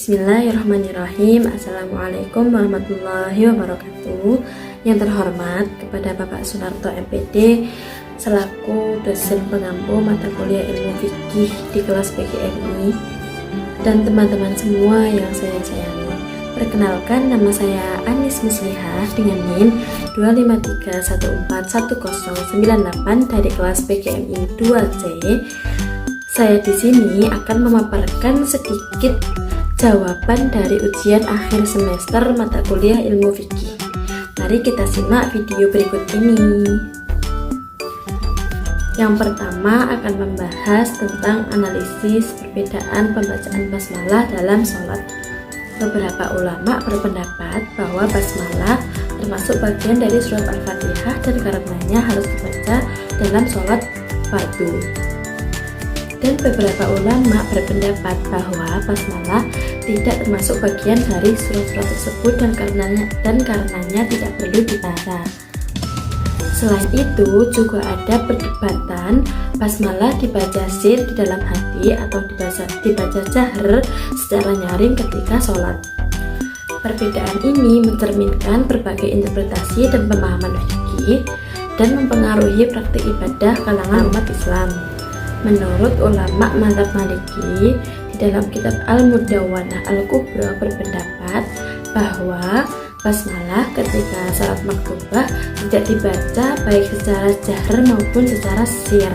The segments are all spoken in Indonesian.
Bismillahirrahmanirrahim. Assalamualaikum warahmatullahi wabarakatuh. Yang terhormat kepada Bapak Sunarto MPD selaku dosen pengampu mata kuliah ilmu fikih di kelas PGMI dan teman-teman semua yang saya sayangi. Perkenalkan, nama saya Anis Muslihah dengan NIM 253141098 dari kelas PGMI 2C. Saya di sini akan memaparkan sedikit jawaban dari ujian akhir semester mata kuliah ilmu fikih. Mari kita simak video berikut ini. Yang pertama akan membahas tentang analisis perbedaan pembacaan basmalah dalam sholat. Beberapa ulama berpendapat bahwa basmalah termasuk bagian dari surat Al-Fatihah dan karenanya harus dibaca dalam sholat fardu. Dan beberapa ulama berpendapat bahwa basmalah tidak termasuk bagian dari surat-surat tersebut dan karenanya tidak perlu dibaca. Selain itu juga ada perdebatan basmalah dibaca sir di dalam hati atau dibaca jahar secara nyaring ketika sholat. Perbedaan ini mencerminkan berbagai interpretasi dan pemahaman fikih dan mempengaruhi praktik ibadah kalangan umat Islam. Menurut ulama mazhab Maliki, di dalam kitab Al-Mudawwanah Al-Kubra berpendapat bahwa basmalah ketika salat maktubah tidak dibaca baik secara jahar maupun secara sir.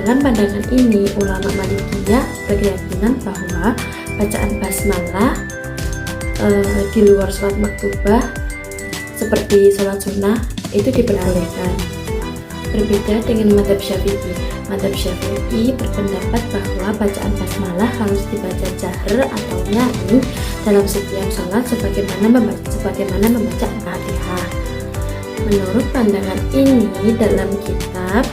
Dalam pandangan ini, ulama Malikiyah berkeyakinan bahwa bacaan basmalah di luar salat maktubah seperti salat sunnah itu diperbolehkan. Berbeda dengan mazhab Syafi'i. Mazhab Syafi'i berpendapat bahwa bacaan basmalah harus dibaca jahar atau nyaring dalam setiap sholat sebagaimana membaca Al-Fatihah. Menurut pandangan ini, dalam kitab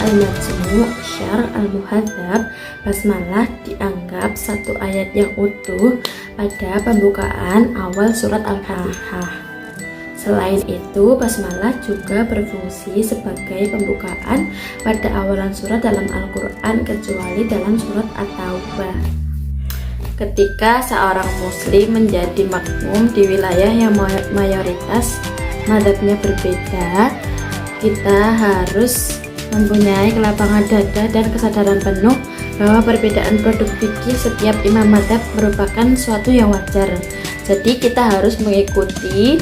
Al-Majmu' Syarh Al-Muhadzab, basmalah dianggap satu ayat yang utuh pada pembukaan awal surat Al-Fatihah. Selain itu, basmalah juga berfungsi sebagai pembukaan pada awalan surat dalam Al-Quran kecuali dalam surat At-Taubah. Ketika seorang muslim menjadi makmum di wilayah yang mayoritas mazhabnya berbeda, kita harus mempunyai kelapangan dada dan kesadaran penuh bahwa perbedaan produk fikih setiap imam mazhab merupakan suatu yang wajar. Jadi kita harus mengikuti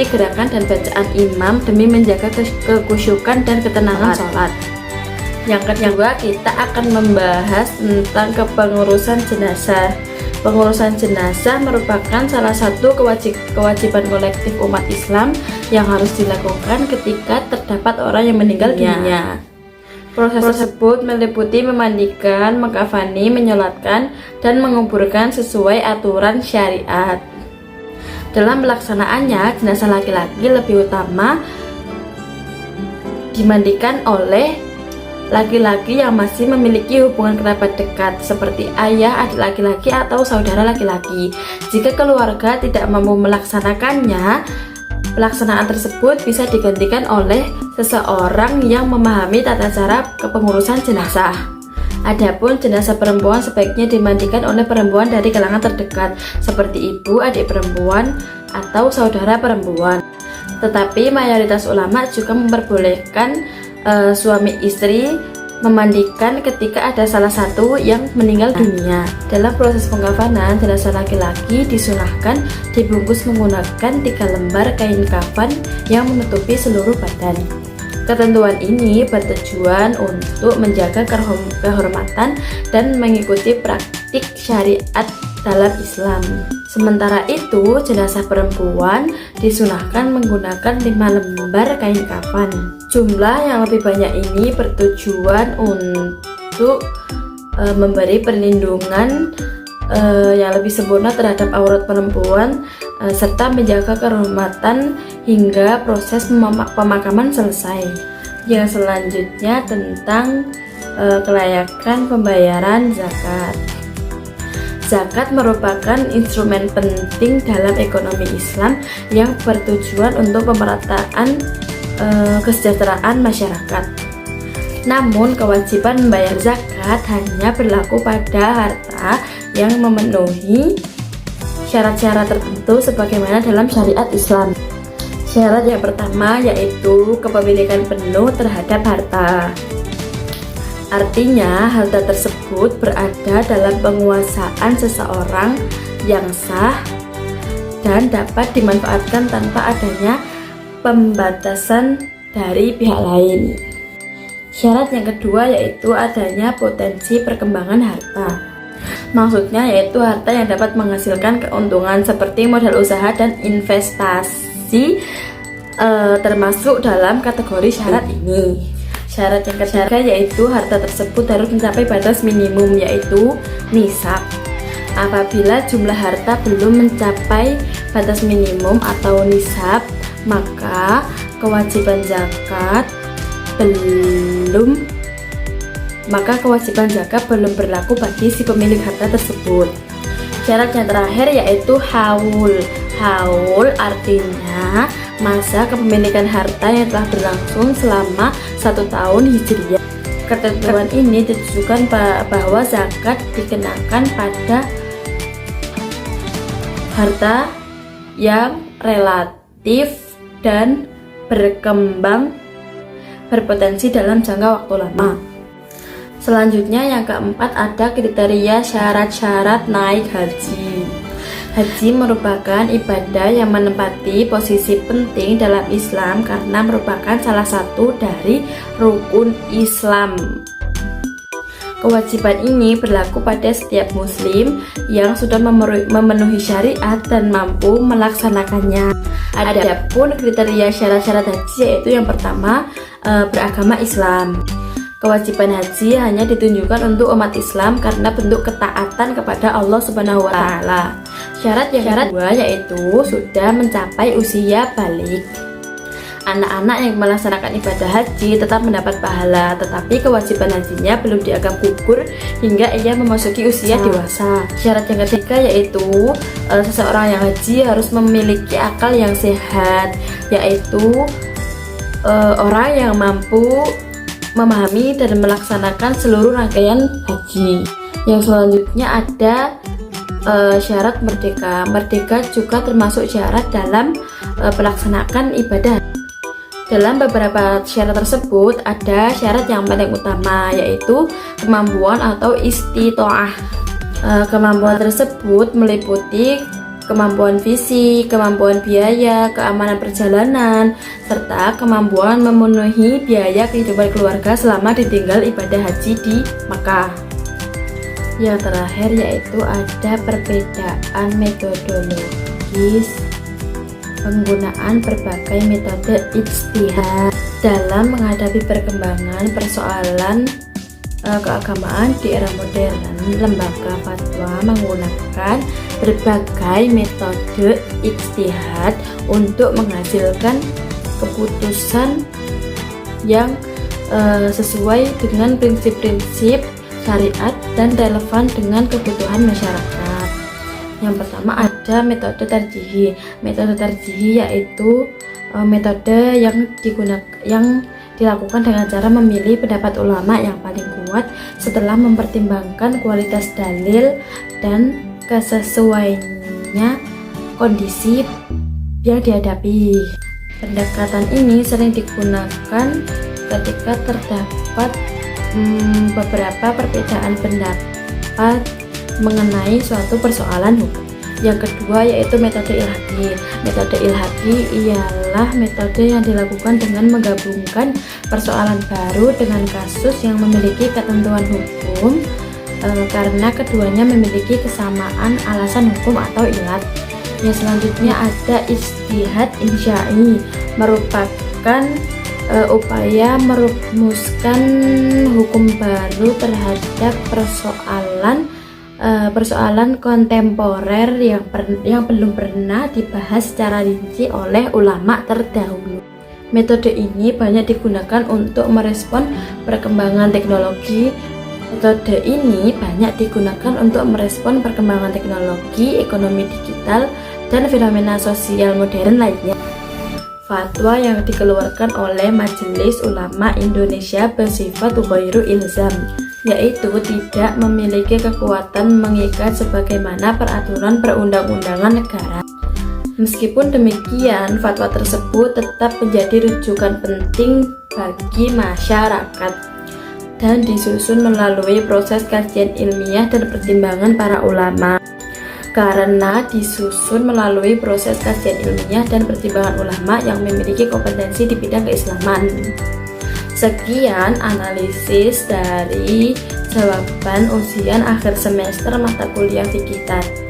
gerakan dan bacaan imam demi menjaga kekhusyukan dan ketenangan sholat. Yang kedua, kita akan membahas tentang kepengurusan jenazah. Pengurusan jenazah merupakan salah satu kewajiban kolektif umat Islam yang harus dilakukan ketika terdapat orang yang meninggal dunia. Proses tersebut meliputi memandikan, mengkafani, menyolatkan, dan menguburkan sesuai aturan syariat. Dalam pelaksanaannya, jenazah laki-laki lebih utama dimandikan oleh laki-laki yang masih memiliki hubungan kerabat dekat seperti ayah, adik laki-laki, atau saudara laki-laki. Jika keluarga tidak mampu melaksanakannya, pelaksanaan tersebut bisa digantikan oleh seseorang yang memahami tata cara kepengurusan jenazah. Adapun jenazah perempuan sebaiknya dimandikan oleh perempuan dari kalangan terdekat seperti ibu, adik perempuan, atau saudara perempuan. Tetapi mayoritas ulama juga memperbolehkan suami istri memandikan ketika ada salah satu yang meninggal dunia. Dalam proses pengkafanan, jenazah laki-laki disunahkan dibungkus menggunakan 3 lembar kain kafan yang menutupi seluruh badan. Ketentuan ini bertujuan untuk menjaga kehormatan dan mengikuti praktik syariat dalam Islam. Sementara itu, jenazah perempuan disunahkan menggunakan 5 lembar kain kafan. Jumlah yang lebih banyak ini bertujuan untuk memberi perlindungan yang lebih sempurna terhadap aurat perempuan serta menjaga kehormatan hingga proses pemakaman selesai. Yang selanjutnya tentang kelayakan pembayaran zakat. Zakat merupakan instrumen penting dalam ekonomi Islam yang bertujuan untuk pemerataan kesejahteraan masyarakat. Namun kewajiban membayar zakat hanya berlaku pada harta yang memenuhi syarat-syarat tertentu sebagaimana dalam syariat Islam. Syarat yang pertama yaitu kepemilikan penuh terhadap harta. Artinya harta tersebut berada dalam penguasaan seseorang yang sah dan dapat dimanfaatkan tanpa adanya pembatasan dari pihak lain. Syarat yang kedua yaitu adanya potensi perkembangan harta. Maksudnya yaitu harta yang dapat menghasilkan keuntungan seperti modal usaha dan investasi termasuk dalam kategori syarat ini. Syarat yang ketiga yaitu harta tersebut harus mencapai batas minimum yaitu nisab. Apabila jumlah harta belum mencapai batas minimum atau nisab, maka kewajiban zakat belum berlaku bagi si pemilik harta tersebut. Syarat yang terakhir yaitu haul. Haul artinya masa kepemilikan harta yang telah berlangsung selama 1 tahun hijriah. Ketentuan ini ditujukan bahwa zakat dikenakan pada harta yang relatif dan berkembang berpotensi dalam jangka waktu lama. Selanjutnya yang keempat ada kriteria syarat-syarat naik haji. Haji merupakan ibadah yang menempati posisi penting dalam Islam karena merupakan salah satu dari rukun Islam. Kewajiban ini berlaku pada setiap muslim yang sudah memenuhi syariat dan mampu melaksanakannya. Adapun kriteria syarat-syarat haji yaitu yang pertama beragama Islam. Kewajiban haji hanya ditunjukkan untuk umat Islam karena bentuk ketaatan kepada Allah Subhanahu wa taala. Syarat yang kedua yaitu sudah mencapai usia balik. Anak-anak yang melaksanakan ibadah haji tetap mendapat pahala, tetapi kewajiban hajinya belum dianggap gugur hingga ia memasuki usia dewasa. Syarat yang ketiga yaitu seseorang yang haji harus memiliki akal yang sehat, yaitu orang yang mampu memahami dan melaksanakan seluruh rangkaian haji. Yang selanjutnya ada syarat merdeka. Merdeka juga termasuk syarat dalam pelaksanaan ibadah. Dalam beberapa syarat tersebut ada syarat yang paling utama yaitu kemampuan atau istitoah. Kemampuan tersebut meliputi kemampuan fisik, kemampuan biaya, keamanan perjalanan, serta kemampuan memenuhi biaya kehidupan keluarga selama ditinggal ibadah haji di Makkah. Yang terakhir yaitu ada perbedaan metodologis penggunaan berbagai metode ijtihad dalam menghadapi perkembangan persoalan keagamaan di era modern. Lembaga fatwa menggunakan berbagai metode ijtihad untuk menghasilkan keputusan yang sesuai dengan prinsip-prinsip syariat dan relevan dengan kebutuhan masyarakat. Yang pertama ada metode tarjihi. Metode tarjihi yaitu metode yang dilakukan dengan cara memilih pendapat ulama yang paling kuat setelah mempertimbangkan kualitas dalil dan kesesuaiannya kondisi yang dihadapi. Pendekatan ini sering digunakan ketika terdapat beberapa perbedaan pendapat mengenai suatu persoalan hukum. Yang kedua yaitu metode ilhaqi. Metode ilhaqi ialah metode yang dilakukan dengan menggabungkan persoalan baru dengan kasus yang memiliki ketentuan hukum karena keduanya memiliki kesamaan alasan hukum atau ilat. Yang selanjutnya ada ijtihad insya'i, merupakan upaya merumuskan hukum baru terhadap persoalan kontemporer yang belum pernah dibahas secara rinci oleh ulama terdahulu. Metode ini banyak digunakan untuk merespon perkembangan teknologi. Ekonomi digital dan fenomena sosial modern lainnya. fatwa yang dikeluarkan oleh Majelis Ulama Indonesia bersifat ghairu ilzam, yaitu tidak memiliki kekuatan mengikat sebagaimana peraturan perundang-undangan negara. Meskipun demikian, fatwa tersebut tetap menjadi rujukan penting bagi masyarakat dan disusun melalui proses kajian ilmiah dan pertimbangan para ulama. Karena disusun melalui proses kajian ilmiah dan pertimbangan ulama yang memiliki kompetensi di bidang keislaman. Sekian analisis dari jawaban ujian akhir semester mata kuliah fikih tadi.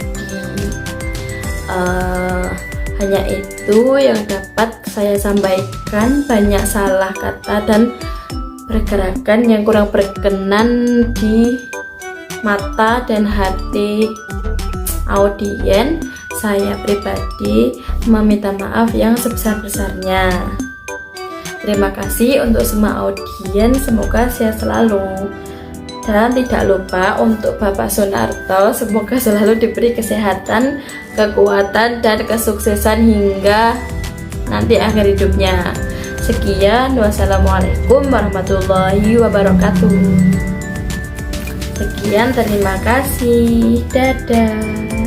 Hanya itu yang dapat saya sampaikan. Banyak salah kata dan pergerakan yang kurang berkenan di mata dan hati audien. Saya pribadi meminta maaf yang sebesar-besarnya. Terima kasih untuk semua audien, semoga sehat selalu. Dan tidak lupa untuk Bapak Sunarto, semoga selalu diberi kesehatan, kekuatan, dan kesuksesan hingga nanti akhir hidupnya. Sekian, wassalamualaikum warahmatullahi wabarakatuh. Sekian, terima kasih, dadah.